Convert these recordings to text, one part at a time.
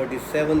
47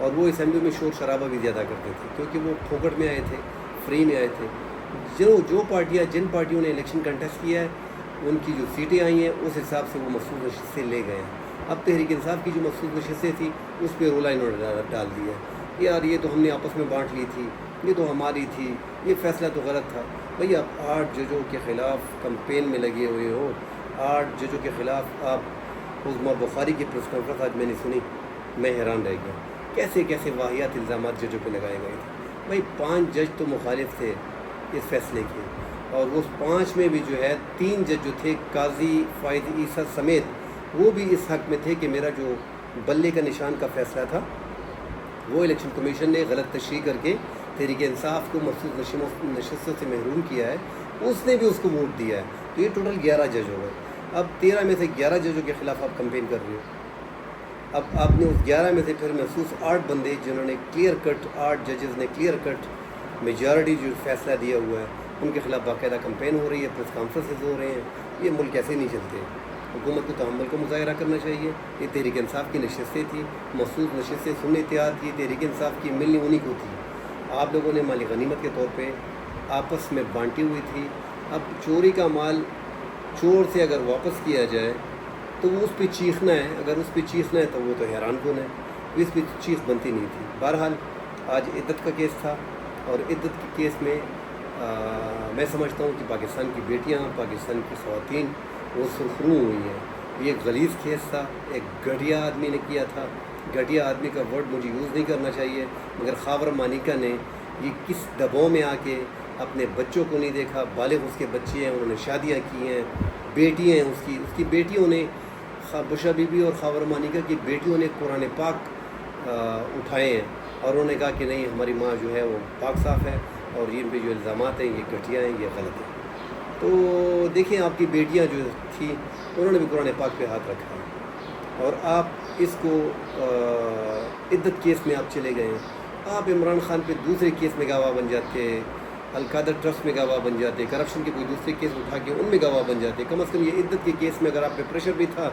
اور وہ اسمبلی میں شور شرابہ بھی زیادہ کرتے تھے کیونکہ وہ پھوکٹ میں آئے تھے، فری میں آئے تھے۔ جو پارٹیاں جن پارٹیوں نے الیکشن کنٹیسٹ کیا ہے ان کی جو سیٹیں آئی ہیں اس حساب سے وہ مخصوص نشستیں لے گئے ہیں۔ اب تحریک انصاف کی جو مخصوص نشستیں تھیں اس پہ رولا انہوں نے ڈال دیا یار یہ تو ہم نے آپس میں بانٹ لی تھی، یہ تو ہماری تھی، یہ فیصلہ تو غلط تھا۔ بھئی آپ 8 ججوں کے خلاف کمپین میں لگے ہوئے ہو، 8 ججوں کے خلاف آپ عظمیٰ بخاری کی پریس کانفرنس آج میں نے سنی، میں حیران رہ گیا کیسے کیسے واہیات الزامات ججوں پہ لگائے گئے تھے۔ بھئی 5 جج تو مخالف تھے اس فیصلے کے، اور اس 5 میں بھی جو ہے 3 جج جو تھے قاضی فائز عیسیٰ سمیت وہ بھی اس حق میں تھے کہ میرا جو بلے کا نشان کا فیصلہ تھا وہ الیکشن کمیشن نے غلط تشریح کر کے تحریک انصاف کو مخصوص نشستوں سے محروم کیا ہے، اس نے بھی اس کو ووٹ دیا ہے۔ تو یہ ٹوٹل 11 جج ہو گئے۔ اب 13 میں سے 11 ججوں کے خلاف آپ کمپین کر رہے ہو۔ اب آپ نے اس 11 میں سے پھر محسوس 8 بندے جنہوں نے کلیئر کٹ، 8 ججز نے کلیئر کٹ میجارٹی جو فیصلہ دیا ہوا ہے ان کے خلاف باقاعدہ کمپین ہو رہی ہے، پریس کانفرنسز ہو رہے ہیں۔ یہ ملک ایسے نہیں چلتے۔ حکومت کو تحمل کا مظاہرہ کرنا چاہیے۔ یہ تحریک انصاف کی نشستیں تھیں، مخصوص نشستیں سنی اتحاد کی تحریک انصاف کی ملنی انہی کو تھی۔ آپ لوگوں نے مالی غنیمت کے طور پہ آپس میں بانٹی ہوئی تھی۔ اب چوری کا مال چور سے اگر واپس کیا جائے تو وہ اس پہ چیخنا ہے، اگر اس پہ چیخنا ہے تو وہ تو حیران کن ہے، اس پہ چیخ بنتی نہیں تھی۔ بہرحال آج عدت کا کیس تھا، اور عدت کے کیس میں میں سمجھتا ہوں کہ پاکستان کی بیٹیاں، پاکستان کی خواتین وہ سرخرو ہوئی ہیں۔ یہ ایک غلیظ کیس تھا، ایک گھٹیا آدمی نے کیا تھا۔ گھٹیا آدمی کا ورڈ مجھے یوز نہیں کرنا چاہیے، مگر خاور مانیکا نے یہ کس دباؤ میں آ کے اپنے بچوں کو نہیں دیکھا، بالغ اس کے بچے ہیں، انہوں نے شادیاں کی ہیں، بیٹی ہیں اس کی بیٹیوں نے، بشرا بی بی اور خاور مانیکا کی بیٹیوں نے قرآن پاک اٹھائے ہیں اور انہوں نے کہا کہ نہیں ہماری ماں جو ہے وہ پاک صاف ہے، اور ان پہ جو الزامات ہیں یہ گھٹیا ہیں، یہ غلط ہے۔ تو دیکھیں آپ کی بیٹیاں جو تھیں انہوں نے بھی قرآن پاک پہ ہاتھ رکھا ہے، اور آپ اس کو عدت کیس میں آپ چلے گئے ہیں۔ آپ عمران خان پہ دوسرے کیس میں گواہ بن جاتے، القادر ٹرسٹ میں گواہ بن جاتے، کرپشن کے کوئی دوسرے کیس اٹھا کے ان میں گواہ بن جاتے۔ کم از کم یہ عدت کے کیس میں اگر آپ پہ پریشر بھی تھا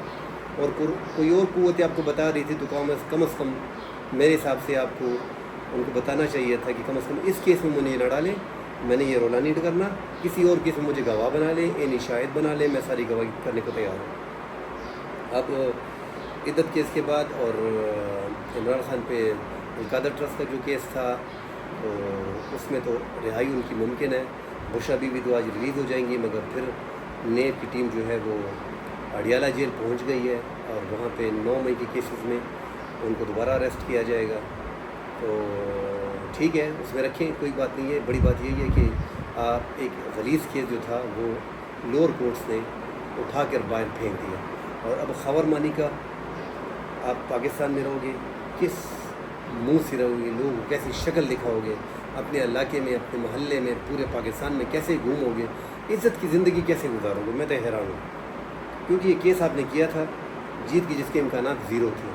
اور کوئی اور قوتیں آپ کو بتا رہی تھی تو کم از کم میرے حساب سے آپ کو ان کو بتانا چاہیے تھا کہ کم از کم اس کیس میں مجھے نہ ڈالیں، میں نے یہ رولا نہیں کرنا، کسی اور کیس میں مجھے گواہ بنا لیں، اینی شاہد بنا لیں، میں ساری گواہی کرنے کو تیار ہوں۔ اب عدت کیس کے بعد اور عمران خان پہ القادر ٹرسٹ کا جو کیس تھا تو اس میں تو رہائی ان کی ممکن ہے۔ بشرا بی بی تو آج ریلیز ہو جائیں گی، مگر پھر نیب کی ٹیم جو ہے وہ اڈیالہ جیل پہنچ گئی ہے، اور وہاں پہ 9 مئی کے کیسز میں ان کو دوبارہ اریسٹ کیا جائے گا۔ تو ٹھیک ہے، اس میں رکھیں، کوئی بات نہیں ہے۔ بڑی بات یہی ہے کہ آپ ایک غلیظ کیس جو تھا وہ لوور کورٹس نے اٹھا کر باہر پھینک دیا، اور اب خاور مانیکا آپ پاکستان میں رہو گے، کس منہ سے رہو گے، لوگ کیسی شکل دکھاؤ گے اپنے علاقے میں، اپنے محلے میں، پورے پاکستان میں کیسے گھومو گے، عزت کی زندگی کیسے گزارو گے؟ میں تو حیران ہوں، کیونکہ یہ کیس آپ نے کیا تھا جیت کی جس کے امکانات زیرو تھے۔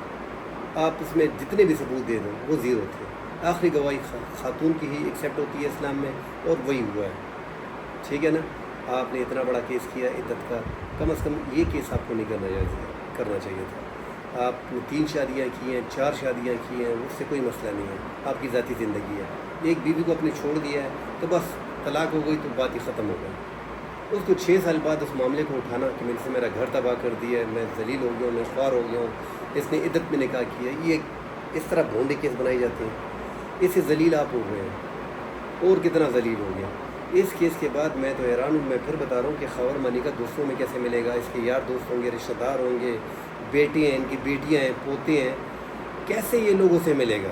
آپ اس میں جتنے بھی ثبوت دے دو وہ زیرو تھے۔ آخری گواہی خاتون کی ہی ایکسیپٹ ہوتی ہے اسلام میں، اور وہی ہوا ہے، ٹھیک ہے نا۔ آپ نے اتنا بڑا کیس کیا عدت کا، کم از کم یہ کیس آپ کو نہیں کرنا چاہیے تھا۔ آپ نے 3 شادیاں کی ہیں، 4 شادیاں کی ہیں، اس سے کوئی مسئلہ نہیں ہے، آپ کی ذاتی زندگی ہے۔ ایک بیوی کو اپنے چھوڑ دیا ہے تو بس طلاق ہو گئی تو بات ہی ختم ہو گئی۔ اس کو 6 سال بعد اس معاملے کو اٹھانا کہ میرے سے میرا گھر تباہ کر دیا ہے، میں ذلیل ہو گیا ہوں، میں خوار ہو گیا ہوں، اس نے عدت میں نکاح کیا، یہ اس طرح بھونڈے کیس بنائی جاتے ہیں، اس سے ذلیل آپ ہو گئے ہیں، اور کتنا ذلیل ہو گیا۔ اس کیس کے بعد میں تو حیران ہوں۔ میں پھر بتا رہا ہوں کہ خاور مانیکا دوستوں میں کیسے ملے گا، اس کے یار دوست ہوں گے، رشتہ دار ہوں گے، بیٹے ہیں، ان کی بیٹیاں ہیں، پوتے ہیں، کیسے یہ لوگوں سے ملے گا؟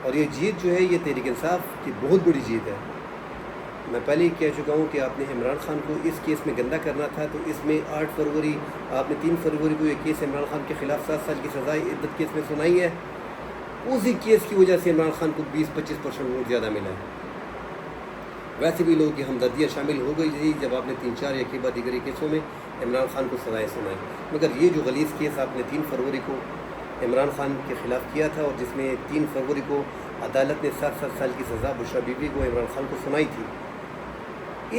اور یہ جیت جو ہے یہ تحریک انصاف کی بہت بڑی جیت ہے۔ میں پہلے ہی کہہ چکا ہوں کہ آپ نے عمران خان کو اس کیس میں گندہ کرنا تھا، تو اس میں 8 فروری آپ نے 3 فروری کو یہ کیس عمران خان کے خلاف 7 سال کی سزائے عدت کیس میں سنائی ہے، اسی کیس کی وجہ سے عمران خان کو 20-25% ووٹ زیادہ ملا ہے۔ ویسے بھی لوگوں کی ہمدردیاں شامل ہو گئی تھی جب آپ نے 3-4 یقیبہ دیگری کیسوں میں عمران خان کو سزائیں سنائی، مگر یہ جو غلیظ کیس آپ نے 3 فروری کو عمران خان کے خلاف کیا تھا، اور جس میں 3 فروری کو عدالت نے 7 سال کی سزا بشرا بی بی کو عمران خان کو سنائی تھی،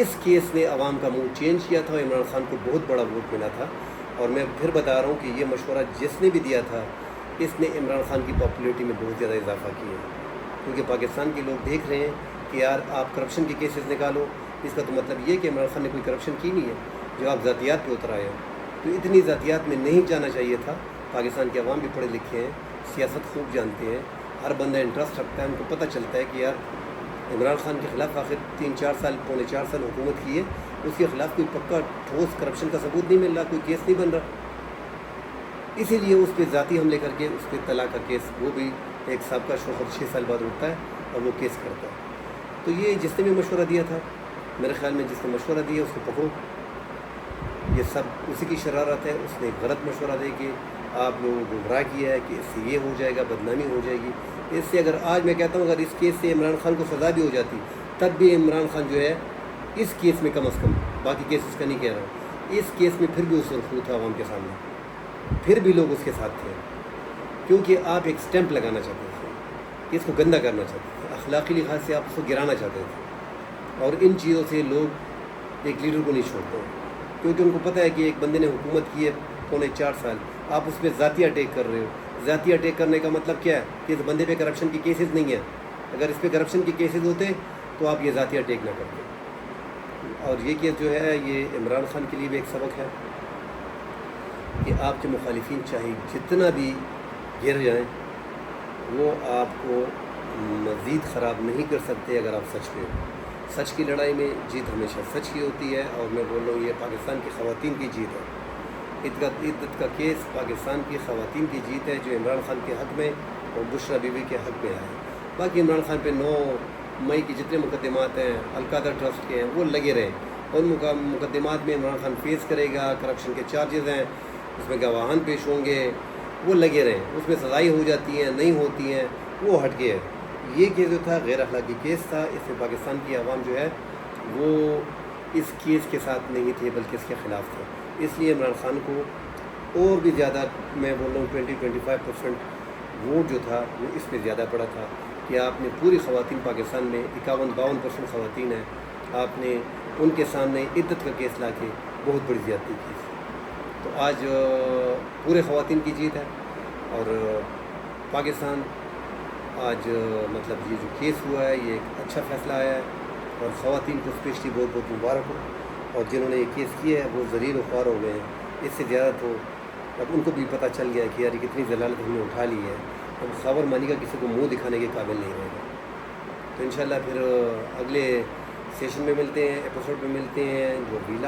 اس کیس نے عوام کا منہ چینج کیا تھا، عمران خان کو بہت بڑا ووٹ ملا تھا۔ اور میں پھر بتا رہا ہوں کہ یہ مشورہ جس نے بھی دیا تھا اس نے عمران خان کی پاپولیٹی میں بہت زیادہ اضافہ کیا ہے، کیونکہ پاکستان کے لوگ دیکھ رہے ہیں کہ یار آپ کرپشن کے کیسز نکالو، اس کا تو مطلب یہ کہ عمران خان نے کوئی کرپشن کی نہیں ہے، جو آپ ذاتیات پہ اتر آئے ہیں۔ تو اتنی ذاتیات میں نہیں جانا چاہیے تھا۔ پاکستان کے عوام بھی پڑھے لکھے ہیں، سیاست خوب جانتے ہیں، ہر بندہ انٹرسٹ رکھتا ہے، ان کو پتہ چلتا ہے کہ یار عمران خان کے خلاف آخر 3-4 سال پونے 4 سال حکومت کی ہے، اس کے خلاف کوئی پکا ٹھوس کرپشن کا ثبوت نہیں مل رہا، کوئی کیس نہیں بن رہا، اسی لیے اس پہ ذاتی حملے کر کے اس پہ طلاق کا کیس، وہ بھی ایک سابقہ شوہر 6 سال بعد اٹھتا ہے اور وہ کیس کرتا ہے۔ تو یہ جس نے بھی مشورہ دیا تھا، میرے خیال میں جس نے مشورہ دیا اس کو پکڑو، یہ سب اسی کی شرارت ہے۔ اس نے غلط مشورہ دے کے آپ لوگوں کو گمراہ کیا ہے کہ اس سے یہ ہو جائے گا، بدنامی ہو جائے گی۔ اس سے اگر آج میں کہتا ہوں اگر اس کیس سے عمران خان کو سزا بھی ہو جاتی، تب بھی عمران خان جو ہے اس کیس میں کم از کم، باقی کیسز کا نہیں کہہ رہا ہوں، اس کیس میں پھر بھی اس رخو تھا عوام کے سامنے، پھر بھی لوگ اس کے ساتھ تھے، کیونکہ آپ ایک سٹیمپ لگانا چاہتے تھے کہ اس کو گندہ کرنا چاہتے تھے، اخلاقی لحاظ سے آپ اس کو گرانا چاہتے تھے، اور ان چیزوں سے لوگ ایک لیڈر کو نہیں چھوڑتے ہیں، کیونکہ ان کو پتہ ہے کہ ایک بندے نے حکومت کی ہے پونے 4 سال، آپ اس پہ ذاتی اٹیک کر رہے ہو۔ ذاتی اٹیک کرنے کا مطلب کیا ہے کہ اس بندے پہ کرپشن کی کیسز نہیں ہیں، اگر اس پہ کرپشن کی کیسز ہوتے تو آپ یہ ذاتی اٹیک نہ کرتے۔ اور یہ کیس جو ہے یہ عمران خان کے لیے بھی ایک سبق ہے کہ آپ کے مخالفین چاہے جتنا بھی گر جائیں، وہ آپ کو مزید خراب نہیں کر سکتے اگر آپ سچ پہ ہو۔ سچ کی لڑائی میں جیت ہمیشہ سچ کی ہوتی ہے، اور میں بول رہا ہوں یہ پاکستان کی خواتین کی جیت ہے۔ عدت کا کیس پاکستان کی خواتین کی جیت ہے، جو عمران خان کے حق میں اور بشرا بی بی کے حق میں آئے۔ باقی عمران خان پہ 9 مئی کی جتنے مقدمات ہیں القادر ٹرسٹ کے ہیں وہ لگے رہے، ان مقدمات میں عمران خان فیس کرے گا، کرپشن کے چارجز ہیں، اس میں گواہان پیش ہوں گے، وہ لگے رہے، اس میں سزائیں ہو جاتی ہیں نہیں ہوتی ہیں، وہ ہٹ گئے۔ یہ کیس جو تھا غیر اخلاقی کیس تھا، اس میں پاکستان کی عوام جو ہے وہ اس کیس کے ساتھ نہیں تھے بلکہ اس کے خلاف تھے، اس لیے عمران خان کو اور بھی زیادہ، میں بول رہا ہوں 20-25% ووٹ جو تھا وہ اس پہ زیادہ پڑا تھا کہ آپ نے پوری خواتین پاکستان میں 51-52% خواتین ہیں، آپ نے ان کے سامنے عدت کا کیس لا کے بہت بڑی زیادتی کی۔ تو آج پورے خواتین کی جیت ہے، اور پاکستان آج مطلب یہ جو کیس ہوا ہے یہ ایک اچھا فیصلہ آیا ہے، اور خواتین کو اسپیشلی بہت بہت مبارک ہو، اور جنہوں نے یہ کیس کیا ہے وہ ذلیل و خوار ہو گئے ہیں۔ اس سے زیادہ تو اب ان کو بھی پتہ چل گیا کہ یار کتنی ضلالت ہم نے اٹھا لی ہے، اب خبر مانی کا کسی کو منہ دکھانے کے قابل نہیں رہے گا۔ تو انشاءاللہ پھر اگلے سیشن میں ملتے ہیں، ایپیسوڈ میں ملتے ہیں، جو بھی